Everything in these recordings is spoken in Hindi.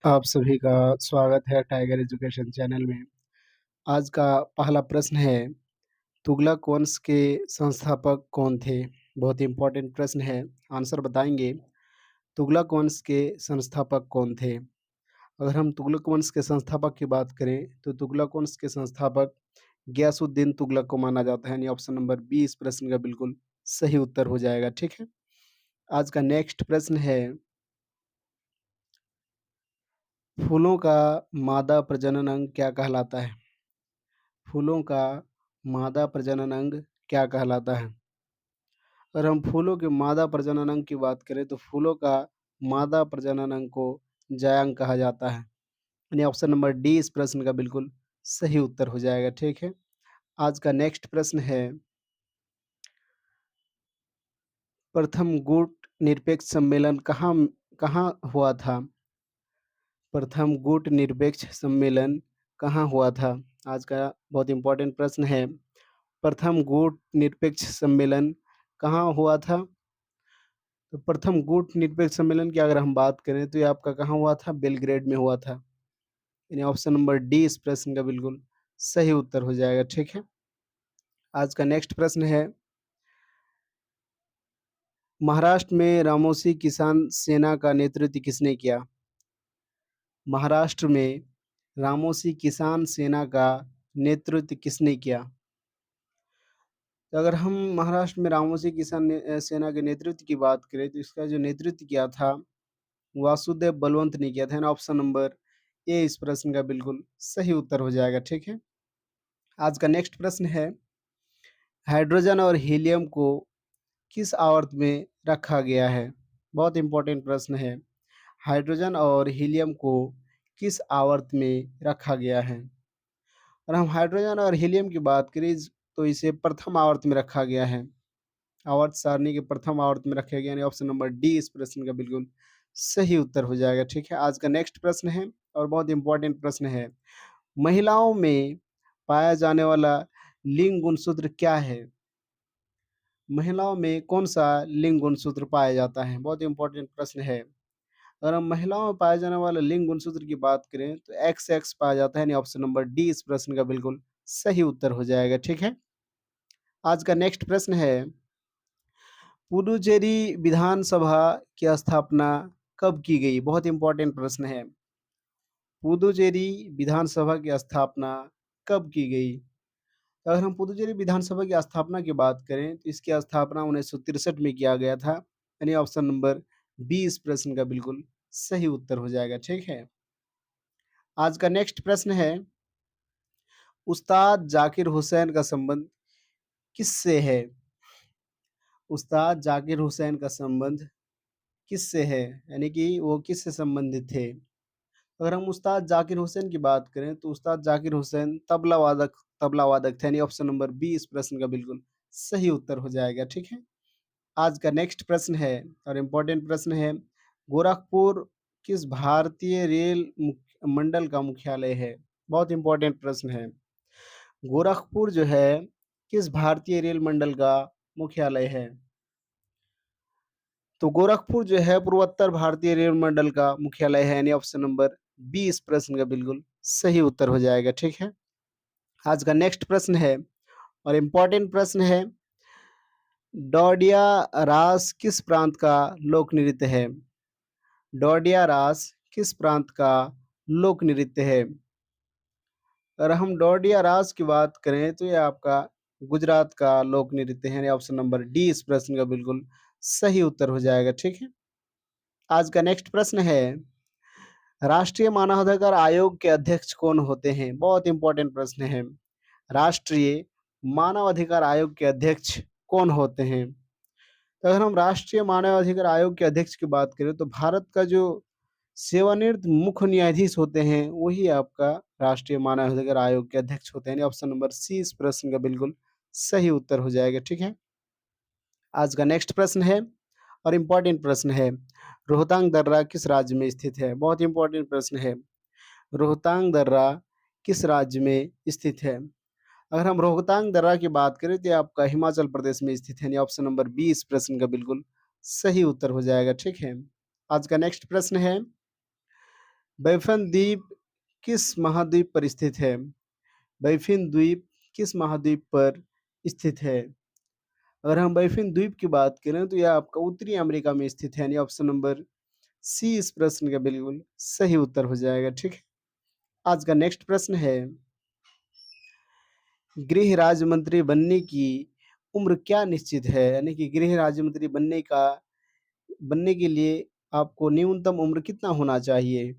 आप सभी का स्वागत है टाइगर एजुकेशन चैनल में। आज का पहला प्रश्न है, तुगलक वंश के संस्थापक कौन थे? बहुत ही इम्पोर्टेंट प्रश्न है, आंसर बताएँगे। तुगलक वंश के संस्थापक कौन थे? अगर हम तुगलक वंश के संस्थापक की बात करें, तो तुगलक वंश के संस्थापक गियासुद्दीन तुगलक को माना जाता है, यानी ऑप्शन नंबर बी इस प्रश्न का बिल्कुल सही उत्तर हो जाएगा, ठीक है? आज का नेक्स्ट प्रश्न है, फूलों का मादा प्रजनन अंग क्या कहलाता है? फूलों का मादा प्रजनन अंग क्या कहलाता है? अगर हम फूलों के मादा प्रजनन अंग की बात करें तो फूलों का मादा प्रजनन अंग को जायांग कहा जाता है। यानी ऑप्शन नंबर डी इस प्रश्न का बिल्कुल सही उत्तर हो जाएगा, ठीक है? आज का नेक्स्ट प्रश्न है, प्रथम गुट निरपेक्ष सम्मेलन कहाँ कहाँ हुआ था? प्रथम गुट निरपेक्ष सम्मेलन कहाँ हुआ था? आज का बहुत इंपॉर्टेंट प्रश्न है। प्रथम गुट निरपेक्ष सम्मेलन कहाँ हुआ था? तो प्रथम गुट निरपेक्ष सम्मेलन की अगर हम बात करें तो ये आपका कहाँ हुआ था? बेलग्रेड में हुआ था। यानी ऑप्शन नंबर डी इस प्रश्न का बिल्कुल सही उत्तर हो जाएगा, ठीक है? आज का नेक्स्ट प्रश्न है, महाराष्ट्र में रामोसी किसान सेना का नेतृत्व किसने किया? महाराष्ट्र में रामोसी किसान सेना का नेतृत्व किसने किया? तो अगर हम महाराष्ट्र में रामोसी किसान सेना के नेतृत्व की बात करें तो इसका जो नेतृत्व किया था वासुदेव बलवंत ने किया था। यानी ऑप्शन नंबर ए इस प्रश्न का बिल्कुल सही उत्तर हो जाएगा, ठीक है? आज का नेक्स्ट प्रश्न है, हाइड्रोजन और हीलियम को किस आवर्त में रखा गया है? बहुत इंपॉर्टेंट प्रश्न है। हाइड्रोजन और हीलियम को किस आवर्त में रखा गया है? और हम हाइड्रोजन और हीलियम की बात करें तो इसे प्रथम आवर्त में रखा गया है। आवर्त सारणी के प्रथम आवर्त में रखा गया, यानी ऑप्शन नंबर डी इस प्रश्न का बिल्कुल सही उत्तर हो जाएगा, ठीक है? आज का नेक्स्ट प्रश्न है और बहुत इंपॉर्टेंट प्रश्न है, महिलाओं में पाया जाने वाला लिंग गुणसूत्र क्या है? महिलाओं में कौन सा लिंग गुणसूत्र पाया जाता है? बहुत इंपॉर्टेंट प्रश्न है। अगर हम महिलाओं में पाए जाने वाले लिंग गुणसूत्र की बात करें तो एक्स एक्स पाया जाता है, यानी ऑप्शन नंबर डी इस प्रश्न का बिल्कुल सही उत्तर हो जाएगा, ठीक है? आज का नेक्स्ट प्रश्न है, पुडुचेरी विधानसभा की स्थापना कब की गई? बहुत इंपॉर्टेंट प्रश्न है। पुडुचेरी विधानसभा की स्थापना कब की गई? अगर हम पुडुचेरी विधानसभा की स्थापना की बात करें तो इसकी स्थापना 1963 में किया गया था, यानी ऑप्शन नंबर बी इस प्रश्न का बिल्कुल सही उत्तर हो जाएगा, ठीक है? आज का नेक्स्ट प्रश्न है, उस्ताद जाकिर हुसैन का संबंध किससे है? उस्ताद जाकिर हुसैन का संबंध किससे है? यानी कि वो किससे संबंधित थे? अगर हम उस्ताद जाकिर हुसैन की बात करें तो उस्ताद जाकिर हुसैन तबला वादक थे, यानी ऑप्शन नंबर बी इस प्रश्न का बिल्कुल सही उत्तर हो जाएगा, ठीक है? आज का नेक्स्ट प्रश्न है और इम्पोर्टेंट प्रश्न है, गोरखपुर किस भारतीय रेल मंडल का मुख्यालय है? बहुत इंपॉर्टेंट प्रश्न है। गोरखपुर जो है किस भारतीय रेल मंडल का मुख्यालय है? तो गोरखपुर जो है पूर्वोत्तर भारतीय रेल मंडल का मुख्यालय है, यानी ऑप्शन नंबर बी इस प्रश्न का बिल्कुल सही उत्तर हो जाएगा, ठीक है? आज का नेक्स्ट प्रश्न है और इम्पोर्टेंट प्रश्न है, डोडिया रास किस प्रांत का लोक नृत्य है? डोडिया रास किस प्रांत का लोक नृत्य है? अगर हम डोडिया रास की बात करें तो ये आपका गुजरात का लोक नृत्य है, यानी ऑप्शन नंबर डी इस प्रश्न का बिल्कुल सही उत्तर हो जाएगा, ठीक है? आज का नेक्स्ट प्रश्न है, राष्ट्रीय मानवाधिकार आयोग के अध्यक्ष कौन होते हैं? बहुत इंपॉर्टेंट प्रश्न है। राष्ट्रीय मानवाधिकार आयोग के अध्यक्ष कौन होते हैं? तो अगर हम राष्ट्रीय मानवाधिकार आयोग के अध्यक्ष की बात करें तो भारत का जो सेवानिवृत्त मुख्य न्यायाधीश होते हैं वही आपका राष्ट्रीय मानवाधिकार आयोग के अध्यक्ष होते हैं, यानी ऑप्शन नंबर सी इस प्रश्न का बिल्कुल सही उत्तर हो जाएगा, ठीक है? आज का नेक्स्ट प्रश्न है और इम्पोर्टेंट प्रश्न है, रोहतांग दर्रा किस राज्य में स्थित है? बहुत इंपॉर्टेंट प्रश्न है। रोहतांग दर्रा किस राज्य में स्थित है? अगर हम रोहतांग दर्रा की बात करें तो ये आपका हिमाचल प्रदेश में स्थित है, यानी ऑप्शन नंबर बी इस प्रश्न का बिल्कुल सही उत्तर हो जाएगा, ठीक है? आज का नेक्स्ट प्रश्न है, बैफन द्वीप किस महाद्वीप पर स्थित है? बैफिन द्वीप किस महाद्वीप पर स्थित है? अगर हम बैफिन द्वीप की बात करें तो यह आपका उत्तरी अमेरिका में स्थित है, यानी ऑप्शन नंबर सी इस प्रश्न का बिल्कुल सही उत्तर हो जाएगा। ठीक है। आज का नेक्स्ट प्रश्न है, गृह राज्य मंत्री बनने की उम्र क्या निश्चित है? यानी कि गृह राज्य मंत्री बनने के लिए आपको न्यूनतम उम्र कितना होना चाहिए?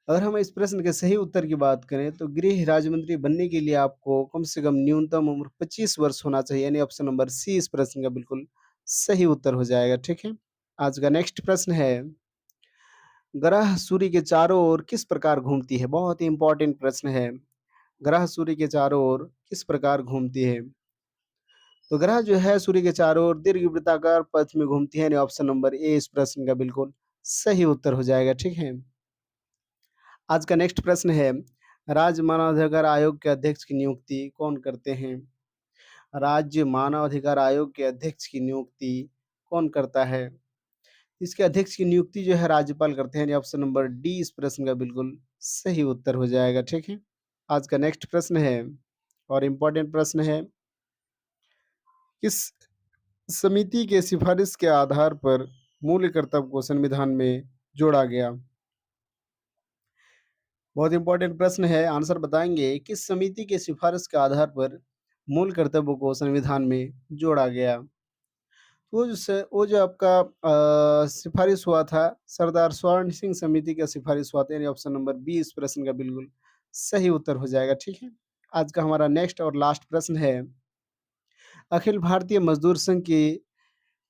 अगर हम इस प्रश्न के सही उत्तर की बात करें तो गृह राज्य मंत्री बनने के लिए आपको कम से कम न्यूनतम उम्र 25 वर्ष होना चाहिए, यानी ऑप्शन नंबर सी इस प्रश्न का बिल्कुल सही उत्तर हो जाएगा। ठीक है। आज का नेक्स्ट प्रश्न है, ग्रह सूर्य के चारों ओर किस प्रकार घूमती है? बहुत ही इंपॉर्टेंट प्रश्न है। ग्रह सूर्य के चारों ओर किस प्रकार घूमती है? तो ग्रह जो है सूर्य के चारों ओर दीर्घ वृत्ताकार पथ में घूमती है, यानी ऑप्शन नंबर ए इस प्रश्न का बिल्कुल सही उत्तर हो जाएगा। ठीक है। आज का नेक्स्ट प्रश्न है, राज्य मानवाधिकार आयोग के अध्यक्ष की नियुक्ति कौन करते हैं? राज्य मानवाधिकार आयोग के अध्यक्ष की नियुक्ति कौन करता है? इसके अध्यक्ष की नियुक्ति जो है राज्यपाल करते हैं, यानी ऑप्शन नंबर डी इस प्रश्न का बिल्कुल सही उत्तर हो जाएगा। ठीक है। आज का नेक्स्ट प्रश्न है और इम्पोर्टेंट प्रश्न है, किस समिति के सिफारिश के आधार पर मूल्य कर्तव्य को संविधान में जोड़ा गया? बहुत इंपॉर्टेंट प्रश्न है, आंसर बताएंगे, किस समिति के सिफारिश के आधार पर मूल कर्तव्यों को संविधान में जोड़ा गया? वो जो आपका सिफारिश हुआ था, सरदार स्वर्ण सिंह समिति का सिफारिश हुआ था, यानी ऑप्शन नंबर बी इस प्रश्न का बिल्कुल सही उत्तर हो जाएगा। ठीक है। आज का हमारा नेक्स्ट और लास्ट प्रश्न है, अखिल भारतीय मजदूर संघ की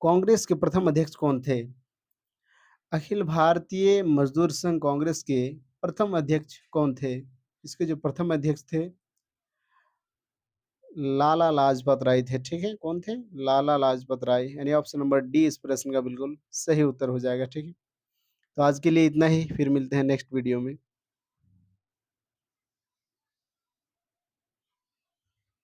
कांग्रेस के प्रथम अध्यक्ष कौन थे? अखिल भारतीय मजदूर संघ कांग्रेस के प्रथम अध्यक्ष कौन थे? इसके जो प्रथम अध्यक्ष थे, लाला लाजपत राय थे। ठीक है। कौन थे? लाला लाजपत राय, यानी ऑप्शन नंबर डी इस प्रश्न का बिल्कुल सही उत्तर हो जाएगा। ठीक है। तो आज के लिए इतना ही, फिर मिलते हैं नेक्स्ट वीडियो में।